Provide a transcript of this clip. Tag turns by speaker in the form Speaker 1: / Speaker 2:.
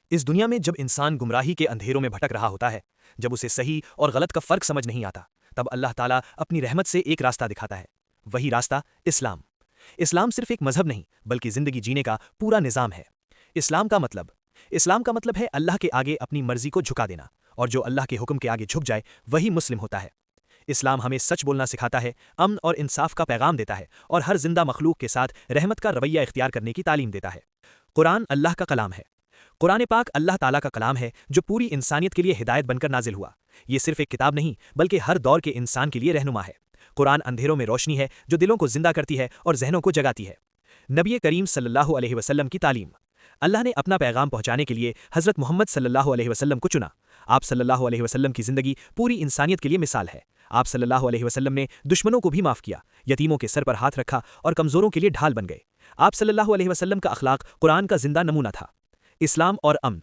Speaker 1: اس دنیا میں جب انسان گمراہی کے اندھیروں میں بھٹک رہا ہوتا ہے، جب اسے صحیح اور غلط کا فرق سمجھ نہیں آتا، تب اللہ تعالیٰ اپنی رحمت سے ایک راستہ دکھاتا ہے۔ وہی راستہ اسلام۔ اسلام صرف ایک مذہب نہیں بلکہ زندگی جینے کا پورا نظام ہے۔ اسلام کا مطلب ہے اللہ کے آگے اپنی مرضی کو جھکا دینا، اور جو اللہ کے حکم کے آگے جھک جائے وہی مسلم ہوتا ہے۔ اسلام ہمیں سچ بولنا سکھاتا ہے، امن اور انصاف کا پیغام دیتا ہے، اور ہر زندہ مخلوق کے ساتھ رحمت کا رویہ اختیار کرنے کی تعلیم دیتا ہے۔ قرآن اللہ کا کلام ہے۔ قرآن پاک اللہ تعالیٰ کا کلام ہے جو پوری انسانیت کے لیے ہدایت بن کر نازل ہوا۔ یہ صرف ایک کتاب نہیں بلکہ ہر دور کے انسان کے لیے رہنما ہے۔ قرآن اندھیروں میں روشنی ہے جو دلوں کو زندہ کرتی ہے اور ذہنوں کو جگاتی ہے۔ نبی کریم صلی اللہ علیہ وسلم کی تعلیم۔ اللہ نے اپنا پیغام پہنچانے کے لیے حضرت محمد صلی اللہ علیہ وسلم کو چنا۔ آپ صلی اللہ علیہ وسلم کی زندگی پوری انسانیت کے لیے مثال ہے۔ آپ صلی اللہ علیہ وسلم نے دشمنوں کو بھی معاف کیا، یتیموں کے سر پر ہاتھ رکھا اور کمزوروں کے لیے ڈھال بن گئے۔ آپ صلی اللہ علیہ وسلم کا اخلاق قرآن کا زندہ نمونہ تھا۔ اسلام اور امن۔